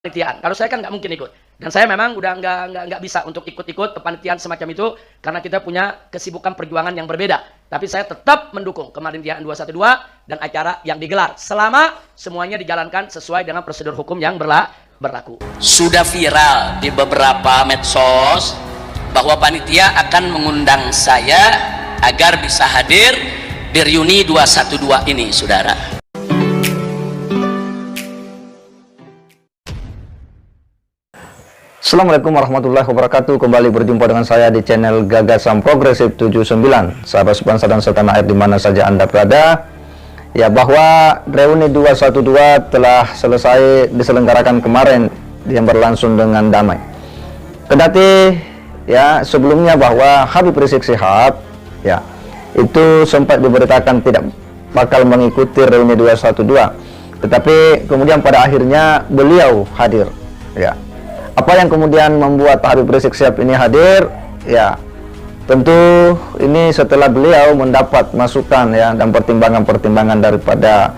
kepanitiaan. Kalau saya kan nggak mungkin ikut. Dan saya memang udah nggak bisa untuk ikut-ikut kepanitiaan semacam itu karena kita punya kesibukan perjuangan yang berbeda. Tapi saya tetap mendukung kepanitiaan 212 dan acara yang digelar selama semuanya dijalankan sesuai dengan prosedur hukum yang berlaku. Sudah viral di beberapa medsos bahwa panitia akan mengundang saya agar bisa hadir di reuni 212 ini, saudara. Assalamualaikum warahmatullahi wabarakatuh. Kembali berjumpa dengan saya di channel Gagasan Progresif 79. Sahabat sebangsa dan setanah air di mana saja Anda berada. Ya, bahwa reuni 212 telah selesai diselenggarakan kemarin yang berlangsung dengan damai. Kendati ya sebelumnya bahwa Habib Rizik Syihab ya itu sempat diberitakan tidak bakal mengikuti reuni 212. Tetapi kemudian pada akhirnya beliau hadir ya. Apa yang kemudian membuat Habib Rizik Syihab ini hadir? Ya, tentu ini setelah beliau mendapat masukan ya dan pertimbangan-pertimbangan daripada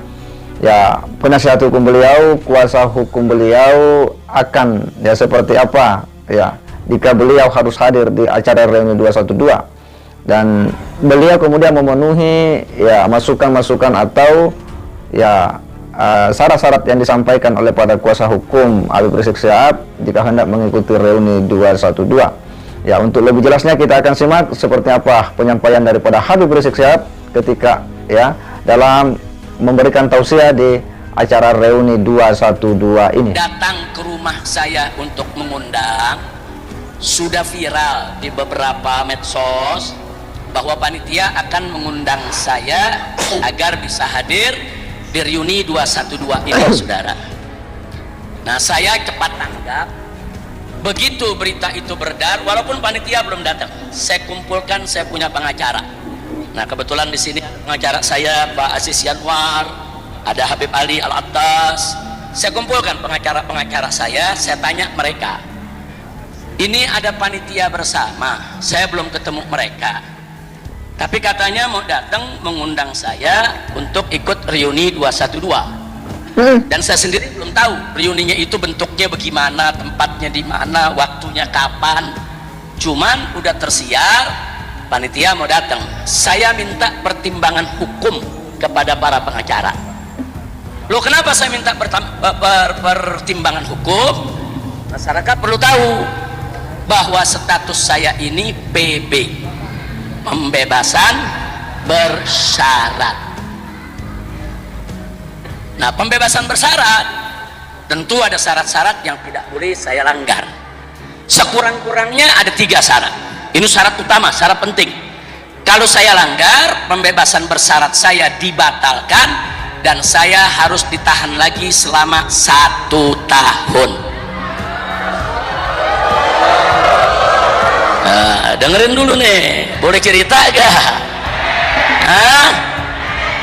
ya penasihat hukum beliau, kuasa hukum beliau akan ya seperti apa ya jika beliau harus hadir di acara reuni 212. Dan beliau kemudian memenuhi ya masukan-masukan atau ya syarat-syarat yang disampaikan oleh pada kuasa hukum Habib Rizik Syihab jika hendak mengikuti reuni 212. Ya, untuk lebih jelasnya kita akan simak seperti apa penyampaian daripada Habib Rizik Syihab ketika ya dalam memberikan tausiah di acara reuni 212 ini. Datang ke rumah saya untuk mengundang, sudah viral di beberapa medsos bahwa panitia akan mengundang saya agar bisa hadir di reuni 212 ini, saudara. Nah, saya cepat tanggap. Begitu berita itu beredar, walaupun panitia belum datang, saya kumpulkan, saya punya pengacara. Nah, kebetulan di sini pengacara saya Pak Aziz Yanwar, ada Habib Ali Al-Attas. Saya kumpulkan pengacara-pengacara saya tanya mereka. Ini ada panitia bersama, saya belum ketemu mereka. Tapi katanya mau datang mengundang saya untuk ikut reuni 212. Dan saya sendiri belum tahu reuninya itu bentuknya bagaimana, tempatnya di mana, waktunya kapan. Cuman udah tersiar panitia mau datang. Saya minta pertimbangan hukum kepada para pengacara. Loh, kenapa saya minta pertimbangan hukum? Masyarakat perlu tahu bahwa status saya ini PB, pembebasan bersyarat. Nah, pembebasan bersyarat tentu ada syarat-syarat yang tidak boleh saya langgar. Sekurang-kurangnya ada 3 syarat. Ini syarat utama, syarat penting. Kalau saya langgar, pembebasan bersyarat saya dibatalkan dan saya harus ditahan lagi selama 1 tahun. Nah, dengerin dulu nih, boleh cerita gak?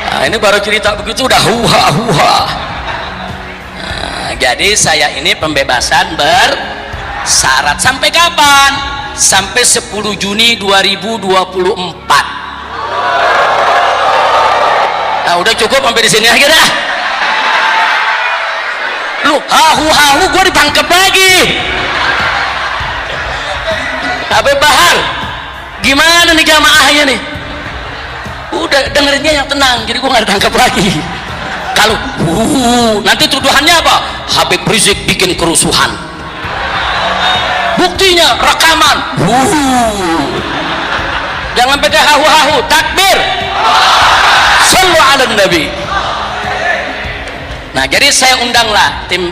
Nah, ini baru cerita begitu udah huha-huha. Nah, jadi saya ini pembebasan bersyarat sampai kapan? Sampai 10 Juni 2024. Nah, udah cukup sampai di sini aja dah. Lu hahu-hahu gue ditangkap lagi. Habib Bahar, gimana nih jamaahnya nih? Udah dengerinnya yang tenang, jadi gue nggak ditangkap lagi. Kalau nanti tuduhannya apa? Habib Rizik bikin kerusuhan. Buktinya rekaman. Jangan pada hahu-hahu. Takbir. Sallu ala Nabi. Nah, jadi saya undanglah tim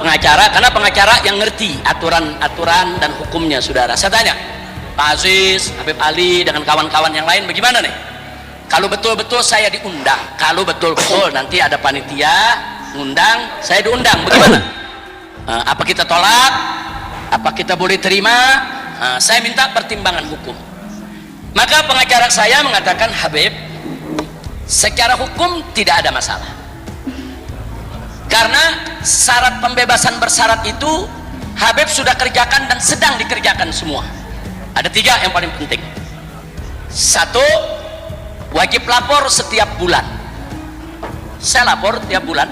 pengacara karena pengacara yang ngerti aturan-aturan dan hukumnya, saudara. Saya tanya, Pak Aziz, Habib Ali dengan kawan-kawan yang lain bagaimana nih? Kalau betul-betul saya diundang, kalau betul-betul nanti ada panitia ngundang, saya diundang, bagaimana? Apa kita tolak? Apa kita boleh terima? Saya minta pertimbangan hukum. Maka pengacara saya mengatakan, Habib, secara hukum tidak ada masalah. Karena syarat pembebasan bersyarat itu Habib sudah kerjakan dan sedang dikerjakan semua. Ada 3 yang paling penting. 1, wajib lapor setiap bulan. Saya lapor tiap bulan,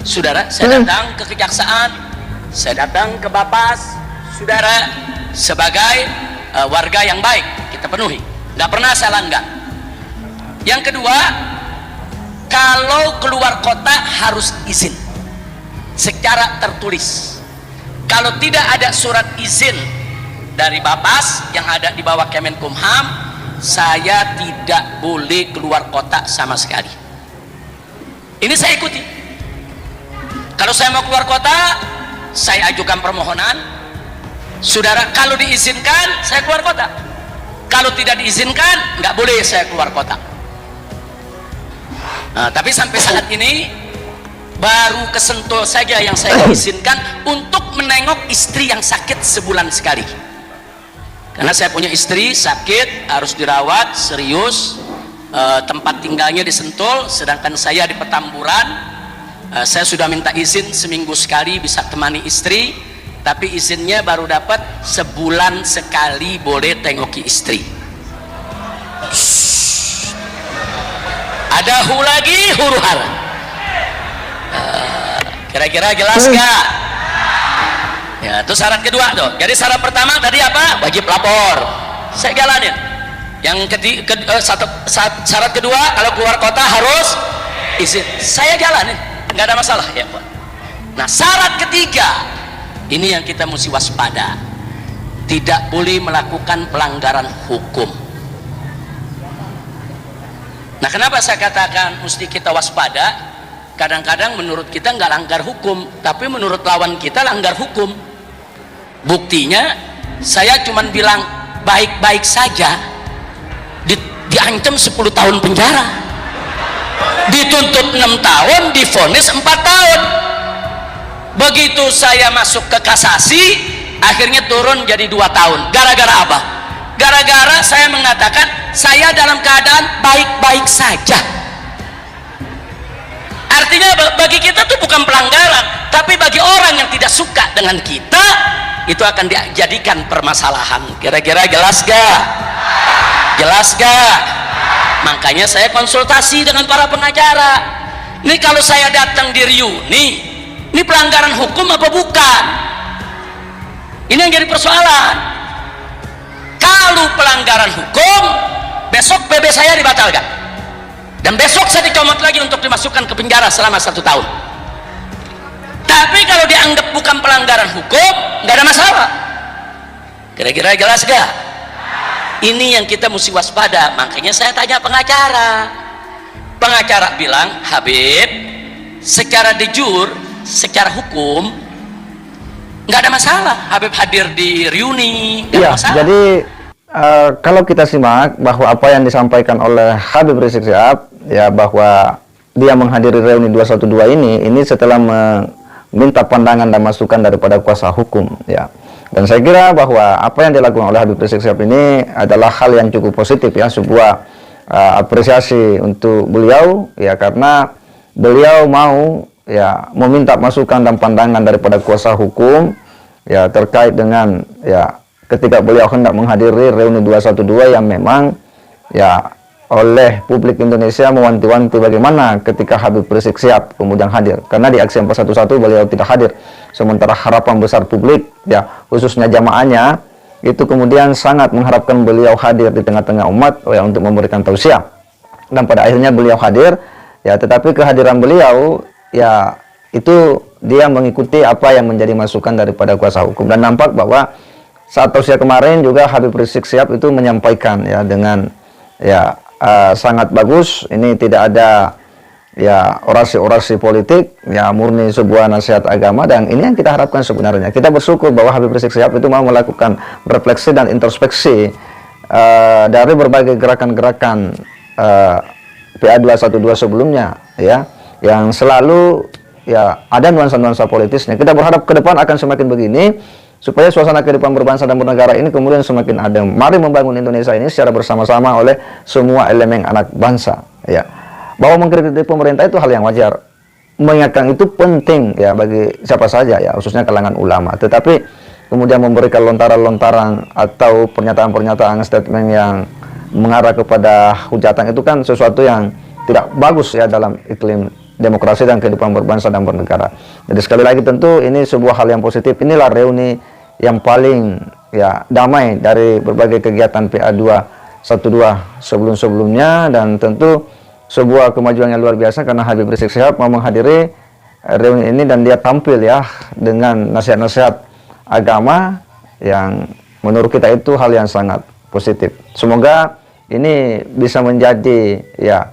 saudara. Saya datang ke kejaksaan, Saya datang ke Bapak, saudara, sebagai warga yang baik, kita penuhi, nggak pernah saya langgar. Yang kedua, kalau keluar kota harus izin secara tertulis. Kalau tidak ada surat izin dari Bapas yang ada di bawah Kemenkumham, saya tidak boleh keluar kota sama sekali. Ini saya ikuti. Kalau saya mau keluar kota, saya ajukan permohonan. Saudara, kalau diizinkan saya keluar kota, kalau tidak diizinkan nggak boleh saya keluar kota. Nah, tapi sampai saat ini baru ke Sentul saja yang saya izinkan untuk menengok istri yang sakit sebulan sekali, karena saya punya istri sakit harus dirawat serius, tempat tinggalnya di Sentul sedangkan saya di Petamburan. Saya sudah minta izin seminggu sekali bisa temani istri, tapi izinnya baru dapat sebulan sekali boleh tengoki istri. Ada hu lagi huru hara. Kira-kira jelas gak? Ya, itu syarat kedua tuh. Jadi syarat pertama tadi apa? Wajib lapor. Saya jalanin. Yang syarat kedua, kalau keluar kota harus izin. Saya jalanin, nggak ada masalah ya Pak. Nah, syarat ketiga ini yang kita mesti waspada. Tidak boleh melakukan pelanggaran hukum. Nah, kenapa saya katakan mesti kita waspada? Kadang-kadang menurut kita nggak langgar hukum, tapi menurut lawan kita langgar hukum. Buktinya saya cuman bilang baik-baik saja, diancam 10 tahun penjara, dituntut 6 tahun, divonis 4 tahun. Begitu saya masuk ke kasasi, akhirnya turun jadi 2 tahun. Gara-gara apa? Gara-gara saya mengatakan saya dalam keadaan baik-baik saja. Artinya bagi kita itu bukan pelanggaran, tapi bagi orang yang tidak suka dengan kita, itu akan dijadikan permasalahan. Kira-kira jelas gak? Jelas gak? Makanya saya konsultasi dengan para pengacara. Ini kalau saya datang di reuni, ini pelanggaran hukum apa bukan? Ini yang jadi persoalan. Kalau pelanggaran hukum, besok PB saya dibatalkan, dan besok saya dicomot lagi untuk dimasukkan ke penjara selama 1 tahun. Tapi kalau dianggap bukan pelanggaran hukum, nggak ada masalah. Kira-kira jelas gak? Ini yang kita mesti waspada. Makanya saya tanya pengacara. Pengacara bilang, Habib, secara de jure, secara hukum nggak ada masalah Habib hadir di reuni, nggak ada masalah. Jadi kalau kita simak bahwa apa yang disampaikan oleh Habib Rizik Syihab, ya, bahwa dia menghadiri reuni 212 ini setelah meminta pandangan dan masukan daripada kuasa hukum, ya. Dan saya kira bahwa apa yang dilakukan oleh Habib Rizik Syihab ini adalah hal yang cukup positif, ya, sebuah apresiasi untuk beliau, ya, karena beliau mau, ya, meminta masukan dan pandangan daripada kuasa hukum, ya, terkait dengan, ya, ketika beliau hendak menghadiri reuni 212 yang memang, ya, oleh publik Indonesia mewanti-wanti bagaimana ketika Habib Rizik Syihab kemudian hadir, karena di aksi 411 beliau tidak hadir, sementara harapan besar publik, ya, khususnya jamaahnya itu kemudian sangat mengharapkan beliau hadir di tengah-tengah umat, ya, untuk memberikan tausiah. Dan pada akhirnya beliau hadir, ya, tetapi kehadiran beliau, ya, itu dia mengikuti apa yang menjadi masukan daripada kuasa hukum. Dan nampak bahwa saat tausiah kemarin juga Habib Rizik Syihab itu menyampaikan, ya, dengan, ya, sangat bagus. Ini tidak ada, ya, orasi-orasi politik, ya, murni sebuah nasihat agama, dan ini yang kita harapkan sebenarnya. Kita bersyukur bahwa Habib Rizik Syihab itu mau melakukan refleksi dan introspeksi dari berbagai gerakan-gerakan PA 212 sebelumnya, ya, yang selalu, ya, ada nuansa-nuansa politisnya. Kita berharap ke depan akan semakin begini, supaya suasana kehidupan berbangsa dan bernegara ini kemudian semakin adem. Mari membangun Indonesia ini secara bersama-sama oleh semua elemen anak bangsa, ya. Bahwa mengkritik pemerintah itu hal yang wajar, mengingatkan itu penting, ya, bagi siapa saja, ya, khususnya kalangan ulama. Tetapi kemudian memberikan lontaran-lontaran atau pernyataan-pernyataan statement yang mengarah kepada hujatan itu kan sesuatu yang tidak bagus, ya, dalam iklim demokrasi dan kehidupan berbangsa dan bernegara. Jadi sekali lagi tentu ini sebuah hal yang positif. Inilah reuni yang paling ya damai dari berbagai kegiatan PA 212 sebelum-sebelumnya, dan tentu sebuah kemajuan yang luar biasa karena Habib Rizik Syihab mau menghadiri reuni ini dan dia tampil ya dengan nasihat-nasihat agama yang menurut kita itu hal yang sangat positif. Semoga ini bisa menjadi ya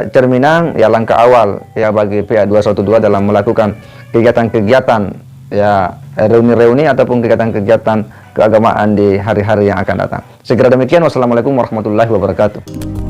cerminan ya langkah awal ya bagi PA 212 dalam melakukan kegiatan-kegiatan ya reuni-reuni ataupun kegiatan-kegiatan keagamaan di hari-hari yang akan datang. Segera demikian, wassalamualaikum warahmatullahi wabarakatuh.